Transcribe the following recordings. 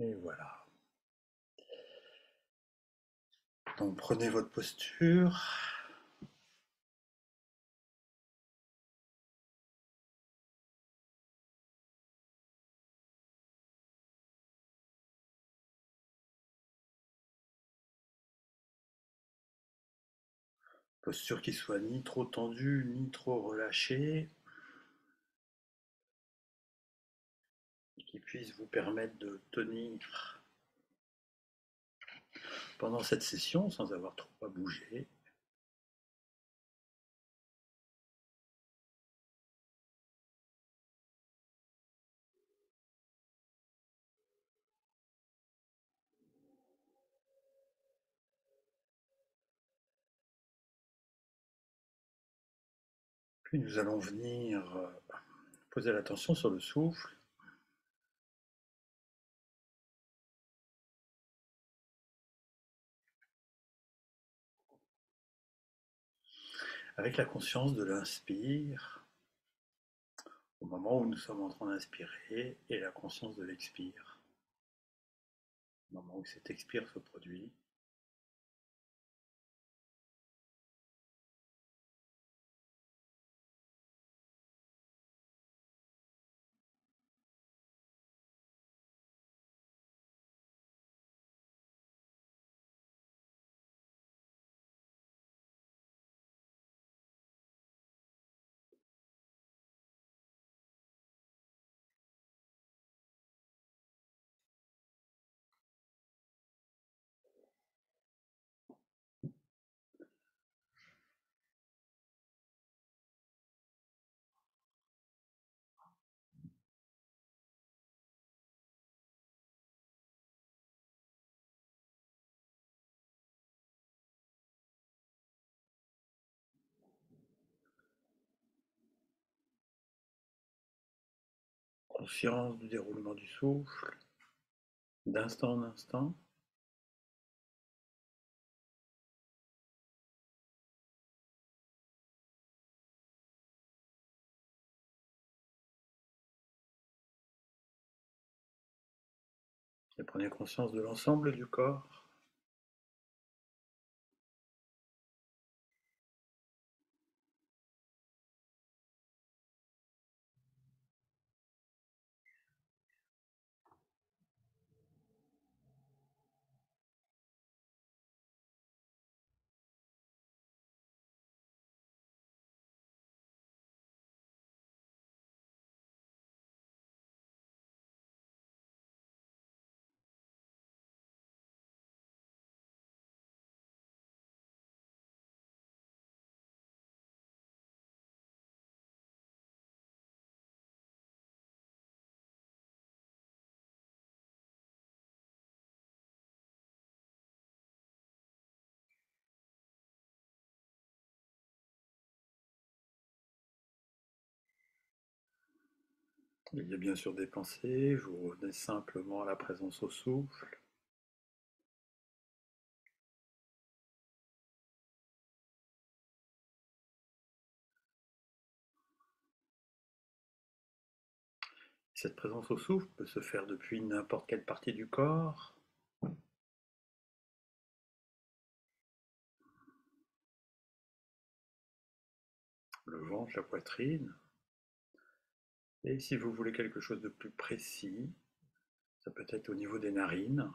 Et voilà. Donc prenez votre posture. Posture qui soit ni trop tendue, ni trop relâchée, et qui puisse vous permettre de tenir pendant cette session sans avoir trop à bouger. Puis nous allons venir poser l'attention sur le souffle. Avec la conscience de l'inspire, au moment où nous sommes en train d'inspirer, et la conscience de l'expire, au moment où cet expire se produit. Conscience du déroulement du souffle, d'instant en instant. Et prenez conscience de l'ensemble du corps. Il y a bien sûr des pensées, vous revenez simplement à la présence au souffle. Cette présence au souffle peut se faire depuis n'importe quelle partie du corps, le ventre, la poitrine. Et si vous voulez quelque chose de plus précis, ça peut être au niveau des narines.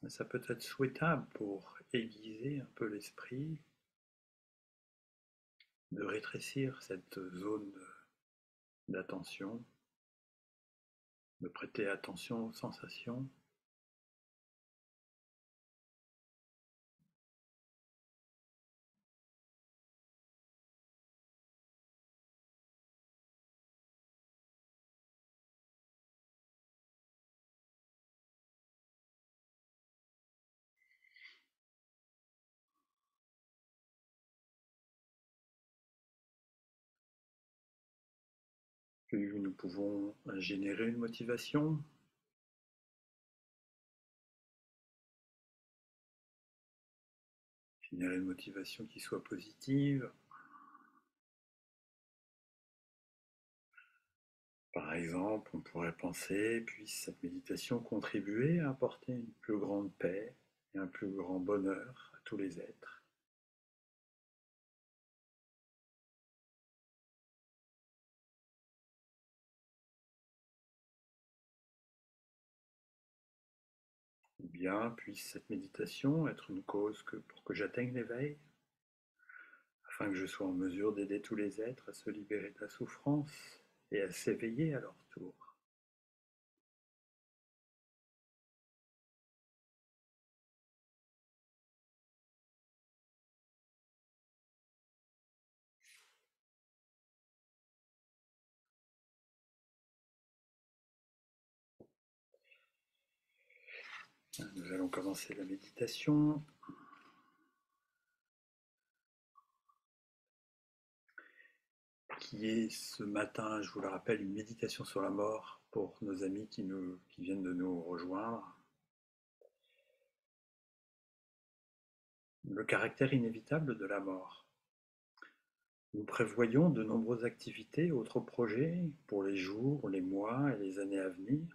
Ça peut être souhaitable pour aiguiser un peu l'esprit, de rétrécir cette zone d'attention, de prêter attention aux sensations. Puis nous pouvons générer une motivation. générer une motivation qui soit positive. Par exemple, on pourrait penser, puisse cette méditation contribuer à apporter une plus grande paix et un plus grand bonheur à tous les êtres. Ou bien puisse cette méditation être une cause pour que j'atteigne l'éveil, afin que je sois en mesure d'aider tous les êtres à se libérer de la souffrance et à s'éveiller à leur tour. Nous allons commencer la méditation. Qui est ce matin, je vous le rappelle, une méditation sur la mort pour nos amis qui viennent de nous rejoindre. Le caractère inévitable de la mort. Nous prévoyons de nombreuses activités, autres projets pour les jours, les mois et les années à venir.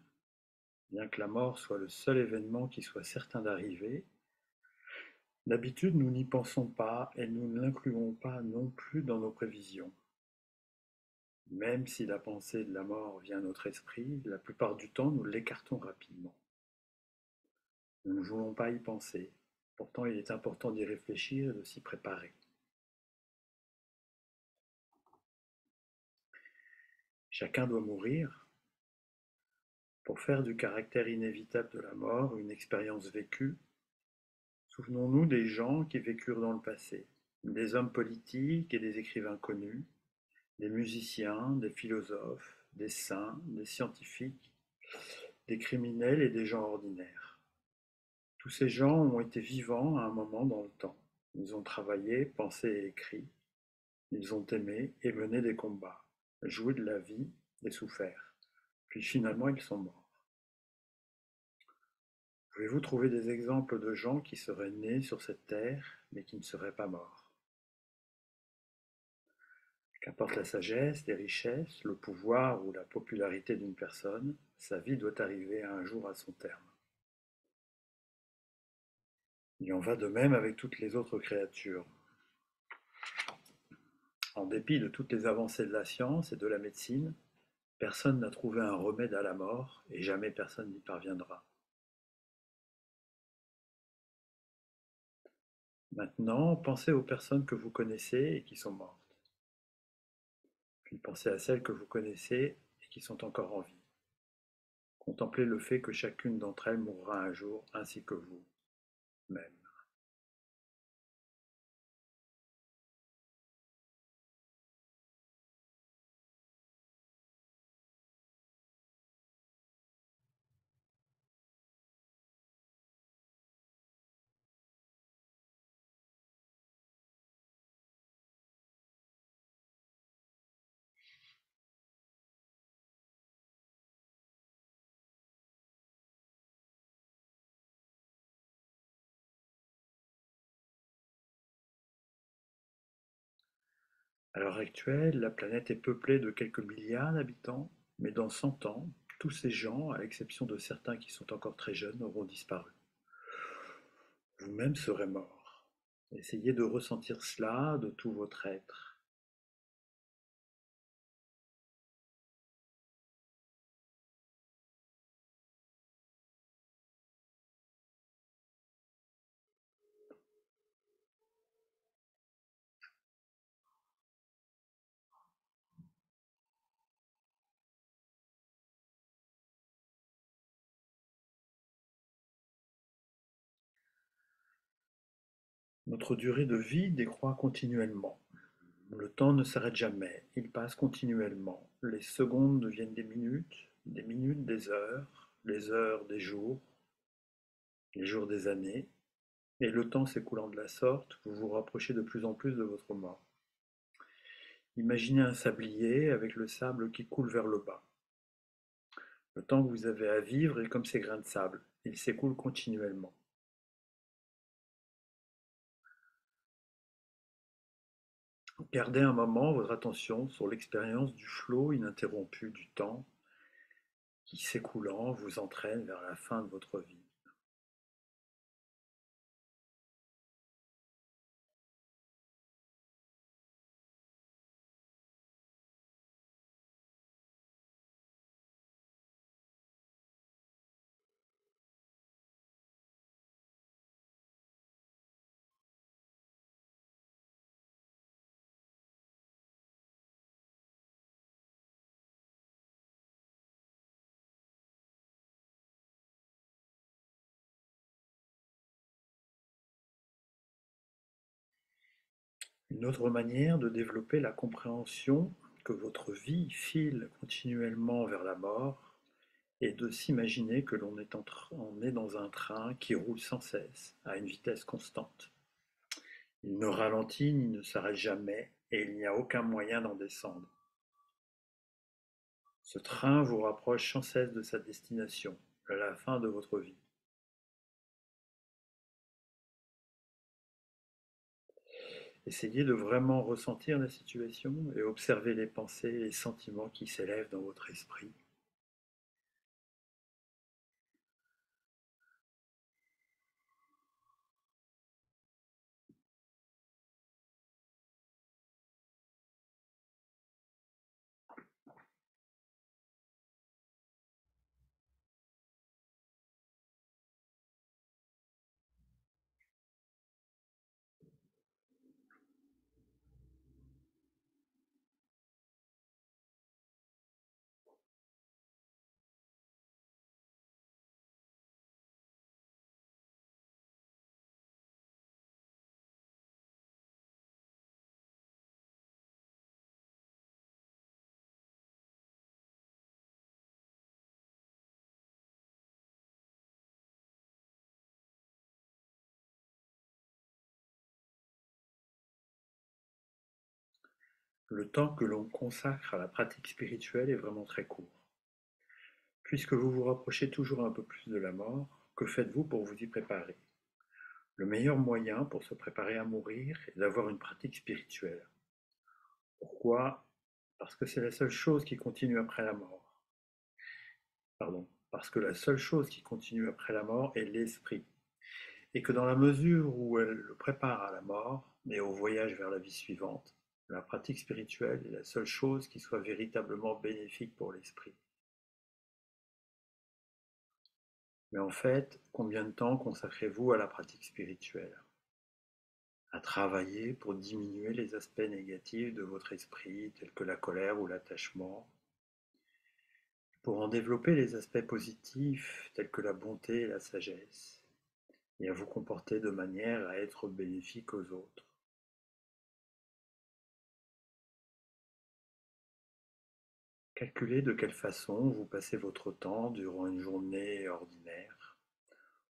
Bien que la mort soit le seul événement qui soit certain d'arriver, d'habitude nous n'y pensons pas et nous ne l'incluons pas non plus dans nos prévisions. Même si la pensée de la mort vient à notre esprit, la plupart du temps nous l'écartons rapidement. Nous ne voulons pas y penser, pourtant il est important d'y réfléchir et de s'y préparer. Chacun doit mourir pour faire du caractère inévitable de la mort une expérience vécue. Souvenons-nous des gens qui vécurent dans le passé, des hommes politiques et des écrivains connus, des musiciens, des philosophes, des saints, des scientifiques, des criminels et des gens ordinaires. Tous ces gens ont été vivants à un moment dans le temps. Ils ont travaillé, pensé et écrit. Ils ont aimé et mené des combats, joué de la vie et souffert. Puis finalement ils sont morts. Pouvez-vous trouver des exemples de gens qui seraient nés sur cette terre, mais qui ne seraient pas morts? Qu'importe la sagesse, les richesses, le pouvoir ou la popularité d'une personne, sa vie doit arriver un jour à son terme. Il en va de même avec toutes les autres créatures. En dépit de toutes les avancées de la science et de la médecine, personne n'a trouvé un remède à la mort et jamais personne n'y parviendra. Maintenant, pensez aux personnes que vous connaissez et qui sont mortes. Puis pensez à celles que vous connaissez et qui sont encore en vie. Contemplez le fait que chacune d'entre elles mourra un jour, ainsi que vous-même. À l'heure actuelle, la planète est peuplée de quelques milliards d'habitants, mais dans 100 ans, tous ces gens, à l'exception de certains qui sont encore très jeunes, auront disparu. Vous-même serez mort. Essayez de ressentir cela de tout votre être. Notre durée de vie décroît continuellement. Le temps ne s'arrête jamais, il passe continuellement. Les secondes deviennent des minutes des heures, les heures des jours, les jours des années, et le temps s'écoulant de la sorte, vous vous rapprochez de plus en plus de votre mort. Imaginez un sablier avec le sable qui coule vers le bas. Le temps que vous avez à vivre est comme ces grains de sable, il s'écoule continuellement. Gardez un moment votre attention sur l'expérience du flot ininterrompu du temps qui, s'écoulant, vous entraîne vers la fin de votre vie. Une autre manière de développer la compréhension que votre vie file continuellement vers la mort est de s'imaginer que on est dans un train qui roule sans cesse, à une vitesse constante. Il ne ralentit ni ne s'arrête jamais et il n'y a aucun moyen d'en descendre. Ce train vous rapproche sans cesse de sa destination, à la fin de votre vie. Essayez de vraiment ressentir la situation et observer les pensées et les sentiments qui s'élèvent dans votre esprit. Le temps que l'on consacre à la pratique spirituelle est vraiment très court. Puisque vous vous rapprochez toujours un peu plus de la mort, que faites-vous pour vous y préparer? Le meilleur moyen pour se préparer à mourir est d'avoir une pratique spirituelle. Pourquoi? Parce que c'est la seule chose qui continue après la mort. Pardon. Parce que la seule chose qui continue après la mort est l'esprit. Et que dans la mesure où elle le prépare à la mort et au voyage vers la vie suivante, la pratique spirituelle est la seule chose qui soit véritablement bénéfique pour l'esprit. Mais en fait, combien de temps consacrez-vous à la pratique spirituelle? À travailler pour diminuer les aspects négatifs de votre esprit, tels que la colère ou l'attachement, pour en développer les aspects positifs, tels que la bonté et la sagesse, et à vous comporter de manière à être bénéfique aux autres. Calculez de quelle façon vous passez votre temps durant une journée ordinaire.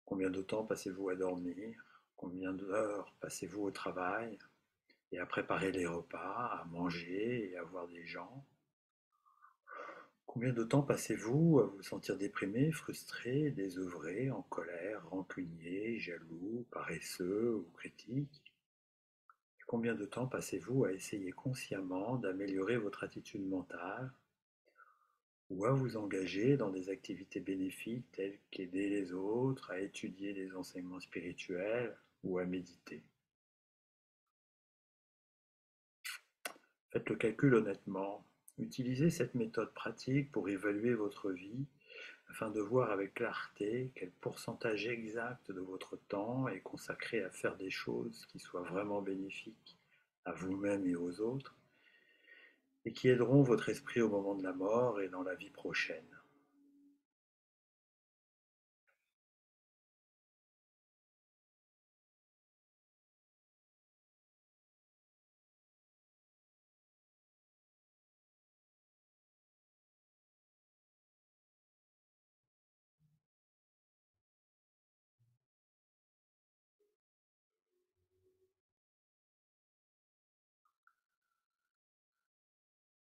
Combien de temps passez-vous à dormir? Combien d'heures passez-vous au travail et à préparer les repas, à manger et à voir des gens? Combien de temps passez-vous à vous sentir déprimé, frustré, désœuvré, en colère, rancunier, jaloux, paresseux ou critique? Et combien de temps passez-vous à essayer consciemment d'améliorer votre attitude mentale ou à vous engager dans des activités bénéfiques telles qu'aider les autres, à étudier des enseignements spirituels ou à méditer? Faites le calcul honnêtement. Utilisez cette méthode pratique pour évaluer votre vie afin de voir avec clarté quel pourcentage exact de votre temps est consacré à faire des choses qui soient vraiment bénéfiques à vous-même et aux autres et qui aideront votre esprit au moment de la mort et dans la vie prochaine.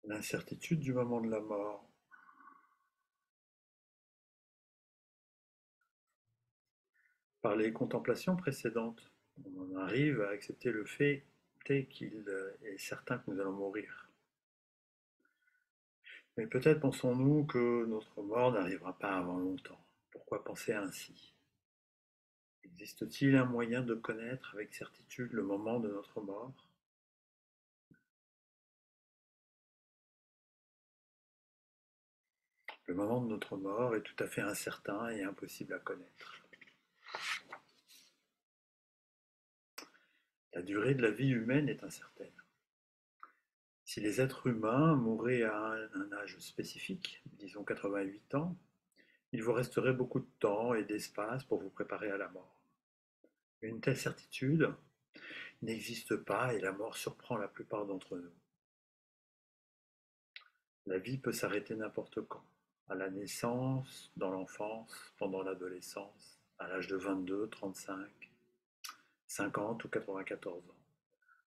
L'incertitude du moment de la mort. Par les contemplations précédentes, on en arrive à accepter le fait accepter qu'il est certain que nous allons mourir. Mais peut-être pensons-nous que notre mort n'arrivera pas avant longtemps. Pourquoi penser ainsi? Existe-t-il un moyen de connaître avec certitude le moment de notre mort? Le moment de notre mort est tout à fait incertain et impossible à connaître. La durée de la vie humaine est incertaine. Si les êtres humains mouraient à un âge spécifique, disons 88 ans, il vous resterait beaucoup de temps et d'espace pour vous préparer à la mort. Mais une telle certitude n'existe pas et la mort surprend la plupart d'entre nous. La vie peut s'arrêter n'importe quand, à la naissance, dans l'enfance, pendant l'adolescence, à l'âge de 22, 35, 50 ou 94 ans.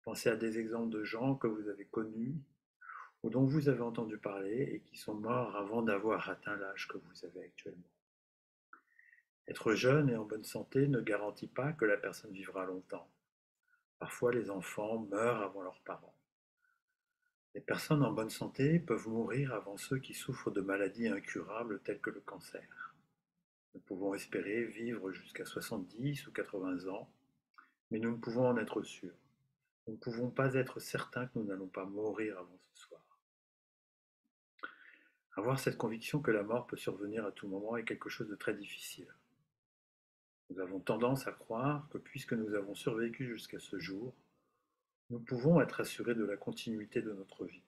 Pensez à des exemples de gens que vous avez connus ou dont vous avez entendu parler et qui sont morts avant d'avoir atteint l'âge que vous avez actuellement. Être jeune et en bonne santé ne garantit pas que la personne vivra longtemps. Parfois, les enfants meurent avant leurs parents. Les personnes en bonne santé peuvent mourir avant ceux qui souffrent de maladies incurables telles que le cancer. Nous pouvons espérer vivre jusqu'à 70 ou 80 ans, mais nous ne pouvons en être sûrs. Nous ne pouvons pas être certains que nous n'allons pas mourir avant ce soir. Avoir cette conviction que la mort peut survenir à tout moment est quelque chose de très difficile. Nous avons tendance à croire que puisque nous avons survécu jusqu'à ce jour, nous pouvons être assurés de la continuité de notre vie.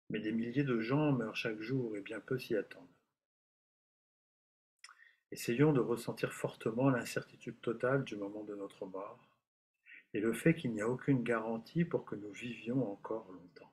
Mais des milliers de gens meurent chaque jour et bien peu s'y attendent. Essayons de ressentir fortement l'incertitude totale du moment de notre mort et le fait qu'il n'y a aucune garantie pour que nous vivions encore longtemps.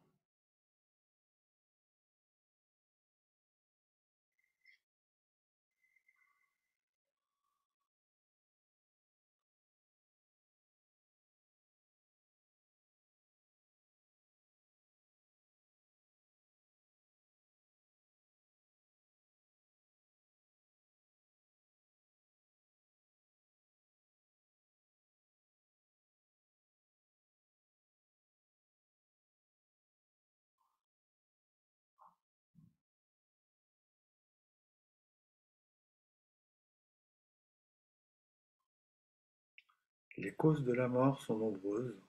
Les causes de la mort sont nombreuses.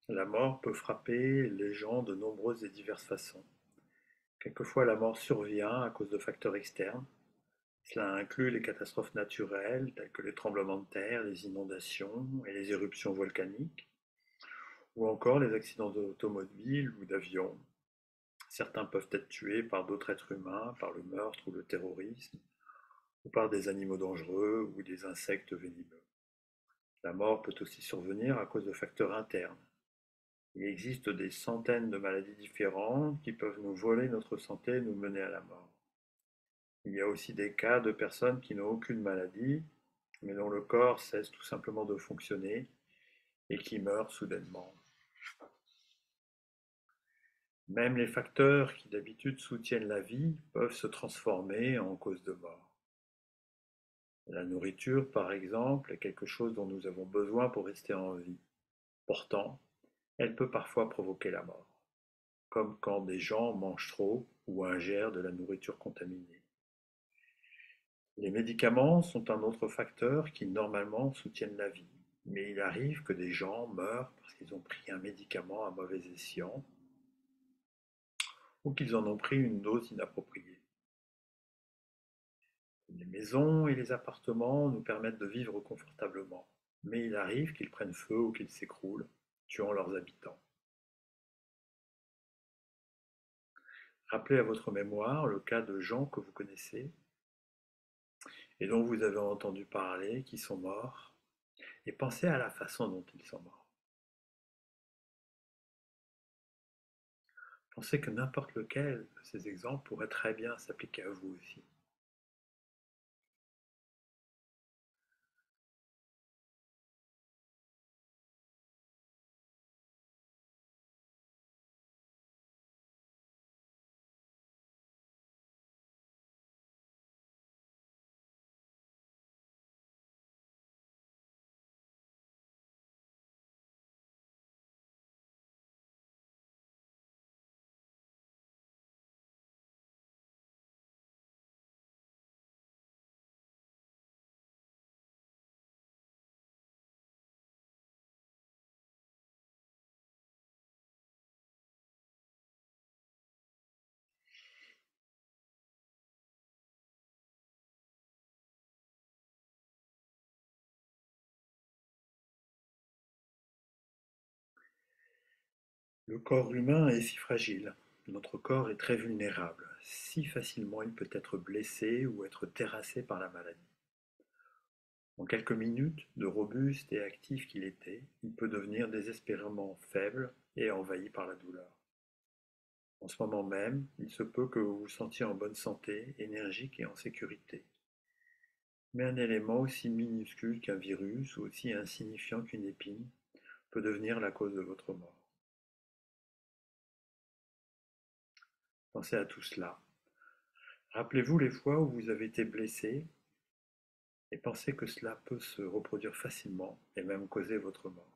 La mort peut frapper les gens de nombreuses et diverses façons. Quelquefois, la mort survient à cause de facteurs externes. Cela inclut les catastrophes naturelles telles que les tremblements de terre, les inondations et les éruptions volcaniques, ou encore les accidents d'automobile ou d'avion. Certains peuvent être tués par d'autres êtres humains, par le meurtre ou le terrorisme, ou par des animaux dangereux ou des insectes venimeux. La mort peut aussi survenir à cause de facteurs internes. Il existe des centaines de maladies différentes qui peuvent nous voler notre santé et nous mener à la mort. Il y a aussi des cas de personnes qui n'ont aucune maladie, mais dont le corps cesse tout simplement de fonctionner et qui meurent soudainement. Même les facteurs qui d'habitude soutiennent la vie peuvent se transformer en cause de mort. La nourriture, par exemple, est quelque chose dont nous avons besoin pour rester en vie. Pourtant, elle peut parfois provoquer la mort, comme quand des gens mangent trop ou ingèrent de la nourriture contaminée. Les médicaments sont un autre facteur qui normalement soutiennent la vie, mais il arrive que des gens meurent parce qu'ils ont pris un médicament à mauvais escient ou qu'ils en ont pris une dose inappropriée. Les maisons et les appartements nous permettent de vivre confortablement, mais il arrive qu'ils prennent feu ou qu'ils s'écroulent, tuant leurs habitants. Rappelez à votre mémoire le cas de gens que vous connaissez et dont vous avez entendu parler qui sont morts, et pensez à la façon dont ils sont morts. Pensez que n'importe lequel de ces exemples pourrait très bien s'appliquer à vous aussi. Le corps humain est si fragile, notre corps est très vulnérable, si facilement il peut être blessé ou être terrassé par la maladie. En quelques minutes, de robuste et actif qu'il était, il peut devenir désespérément faible et envahi par la douleur. En ce moment même, il se peut que vous vous sentiez en bonne santé, énergique et en sécurité. Mais un élément aussi minuscule qu'un virus ou aussi insignifiant qu'une épine peut devenir la cause de votre mort. Pensez à tout cela. Rappelez-vous les fois où vous avez été blessé et pensez que cela peut se reproduire facilement et même causer votre mort.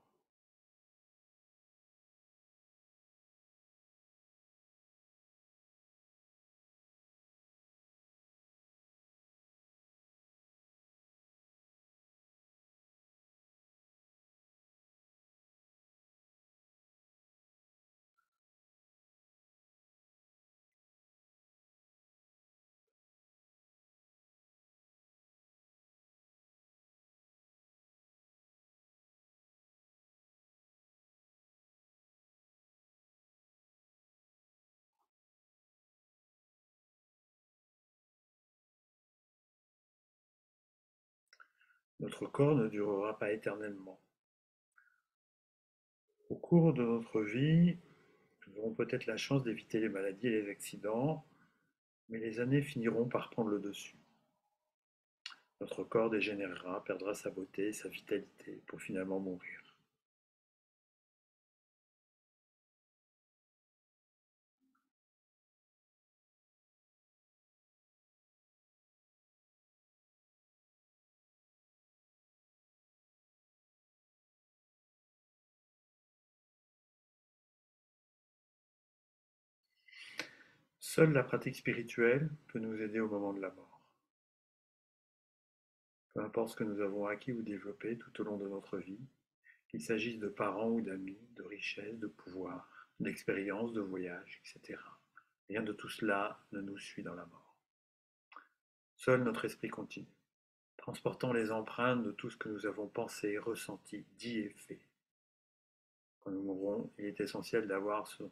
Notre corps ne durera pas éternellement. Au cours de notre vie, nous aurons peut-être la chance d'éviter les maladies et les accidents, mais les années finiront par prendre le dessus. Notre corps dégénérera, perdra sa beauté et sa vitalité pour finalement mourir. Seule la pratique spirituelle peut nous aider au moment de la mort. Peu importe ce que nous avons acquis ou développé tout au long de notre vie, qu'il s'agisse de parents ou d'amis, de richesses, de pouvoir, d'expériences, de voyages, etc. Rien de tout cela ne nous suit dans la mort. Seul notre esprit continue, transportant les empreintes de tout ce que nous avons pensé, ressenti, dit et fait. Quand nous mourrons, il est essentiel d'avoir sur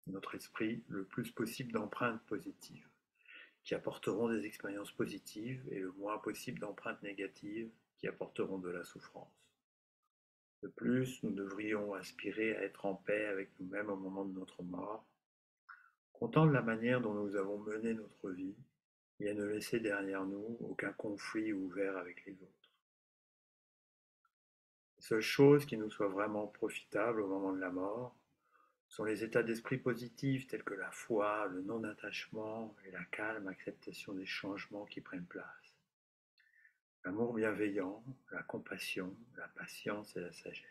notre esprit le plus possible d'empreintes positives, qui apporteront des expériences positives et le moins possible d'empreintes négatives qui apporteront de la souffrance. De plus, nous devrions aspirer à être en paix avec nous-mêmes au moment de notre mort, content de la manière dont nous avons mené notre vie et à ne laisser derrière nous aucun conflit ouvert avec les autres. Les seules choses qui nous soient vraiment profitables au moment de la mort sont les états d'esprit positifs tels que la foi, le non-attachement et la calme acceptation des changements qui prennent place. L'amour bienveillant, la compassion, la patience et la sagesse.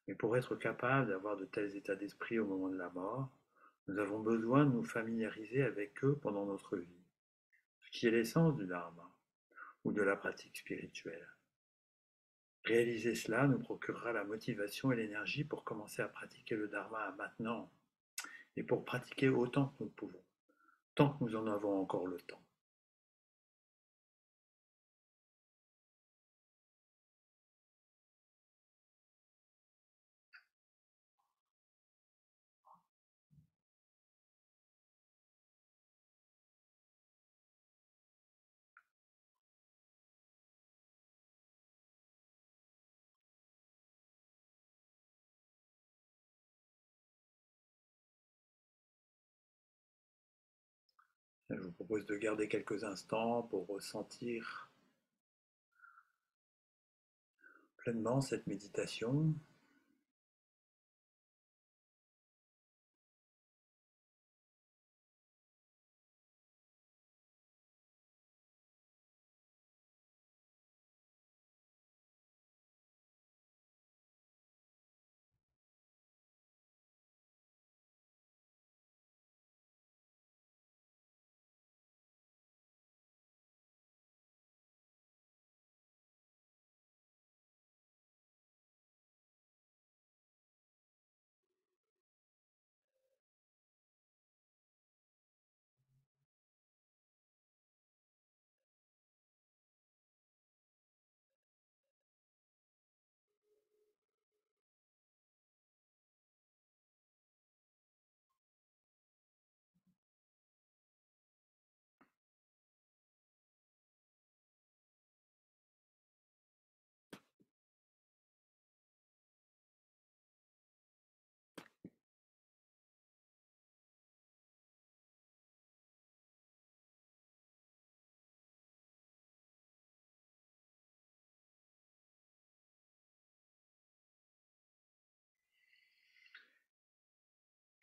Mais pour être capable d'avoir de tels états d'esprit au moment de la mort, nous avons besoin de nous familiariser avec eux pendant notre vie, ce qui est l'essence du dharma ou de la pratique spirituelle. Réaliser cela nous procurera la motivation et l'énergie pour commencer à pratiquer le dharma maintenant et pour pratiquer autant que nous pouvons, tant que nous en avons encore le temps. Je vous propose de garder quelques instants pour ressentir pleinement cette méditation.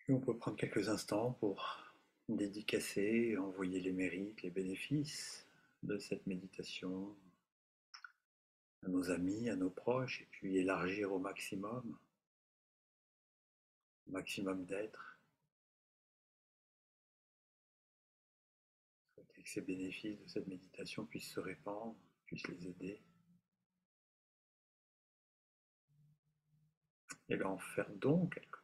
Et on peut prendre quelques instants pour dédicacer, envoyer les mérites, les bénéfices de cette méditation à nos amis, à nos proches, et puis élargir au maximum d'êtres, souhaiter que ces bénéfices de cette méditation puissent se répandre, puissent les aider, et leur en faire don quelque